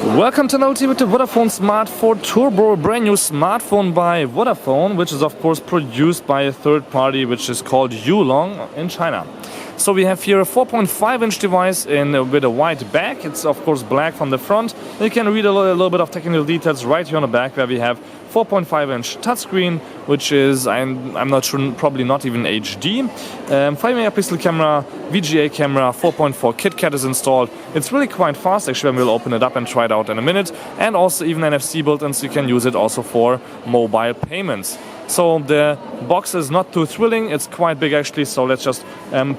Welcome to Noty with the Vodafone Smart 4 Turbo, a brand new smartphone by Vodafone, which is of course produced by a third party which is called Yulong in China. So we have here a 4.5-inch device with a white back. It's of course black from the front. You can read a little bit of technical details right here on the back, where we have 4.5-inch touchscreen, which is, I'm not sure, probably not even HD. 5-megapixel camera, VGA camera, 4.4 KitKat is installed. It's really quite fast actually when we'll open it up and try it out in a minute. And also even NFC built-in, so you can use it also for mobile payments. So the box is not too thrilling, it's quite big actually, so let's just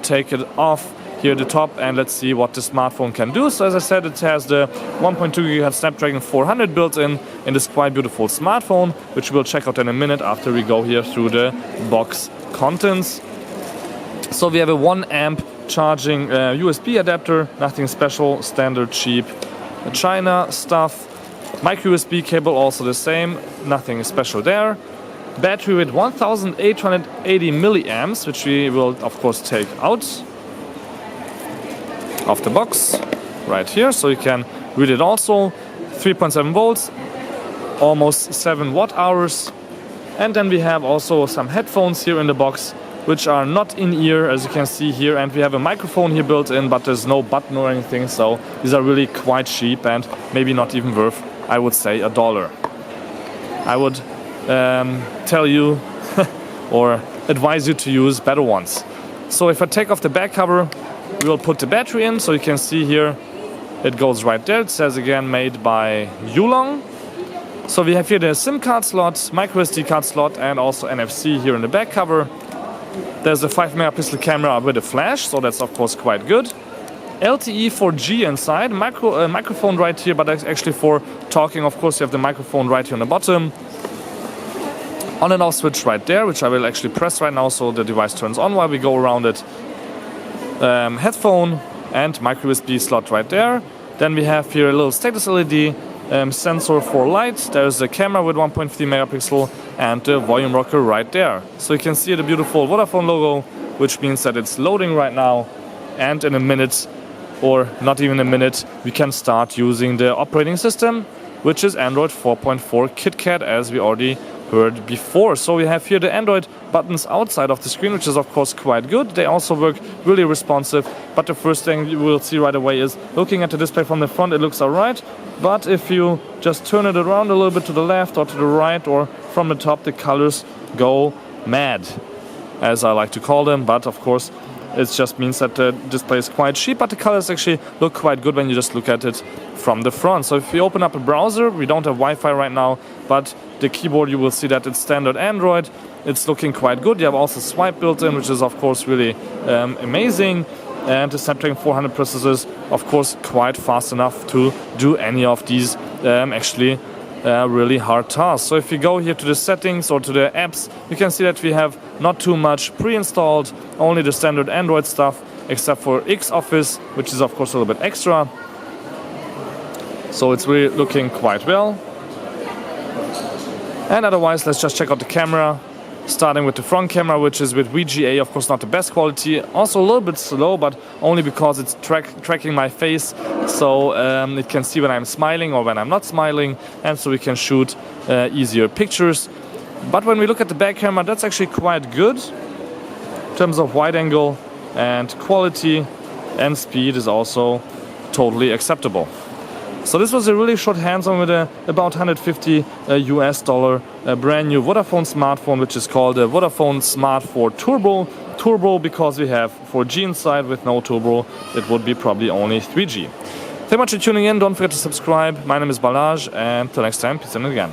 take it off here at the top and let's see what the smartphone can do. So as I said, it has the 1.2 GHz Snapdragon 400 built in this quite beautiful smartphone, which we'll check out in a minute after we go here through the box contents. So we have a 1 amp charging USB adapter, nothing special, standard cheap China stuff. Micro USB cable also the same, nothing special there. Battery with 1880 milliamps, which we will of course take out of the box right here, so you can read it also. 3.7 volts, almost 7 watt hours. And then we have also some headphones here in the box, which are not in ear, as you can see here, and we have a microphone here built in, but there's no button or anything, so these are really quite cheap and maybe not even worth, I would say, $1. I would tell you or advise you to use better ones. So if I take off the back cover, we will put the battery in, so you can see here it goes right there. It says again made by Yulong. So we have here the SIM card slot, micro SD card slot, and also NFC here in the back cover. There's a 5-megapixel camera with a flash, so that's of course quite good. LTE 4G inside, microphone right here, but that's actually for talking. Of course you have the microphone right here on the bottom. On and off switch right there, which I will actually press right now so the device turns on while we go around it. Headphone and micro USB slot right there. Then we have here a little status LED, sensor for light. There's a camera with 1.3 megapixel and the volume rocker right there. So you can see the beautiful Vodafone logo, which means that it's loading right now. And in a minute, or not even a minute, we can start using the operating system, which is Android 4.4 KitKat, as we already heard before. So we have here the Android buttons outside of the screen, which is of course quite good. They also work really responsive, but the first thing you will see right away is looking at the display from the front, it looks alright, but if you just turn it around a little bit to the left or to the right or from the top, the colors go mad, as I like to call them. But of course it just means that the display is quite cheap, but the colors actually look quite good when you just look at it from the front. So if we open up a browser, we don't have Wi-Fi right now, but the keyboard, you will see that it's standard Android. It's looking quite good. You have also swipe built in, which is of course really amazing. And the Snapdragon 400 processor is of course quite fast enough to do any of these really hard tasks. So if you go here to the settings or to the apps, you can see that we have not too much pre-installed, only the standard Android stuff, except for Xoffice, which is of course a little bit extra. So it's really looking quite well. And otherwise, let's just check out the camera, starting with the front camera, which is with VGA, of course not the best quality, also a little bit slow, but only because it's tracking my face, so it can see when I'm smiling or when I'm not smiling, and so we can shoot easier pictures. But when we look at the back camera, that's actually quite good in terms of wide angle, and quality and speed is also totally acceptable. So this was a really short hands-on with about $150 US brand new Vodafone smartphone, which is called the Vodafone Smart 4 Turbo. Turbo because we have 4G inside. With no turbo, it would be probably only 3G. Thank you much for tuning in. Don't forget to subscribe. My name is Balazs, and till next time, peace and again.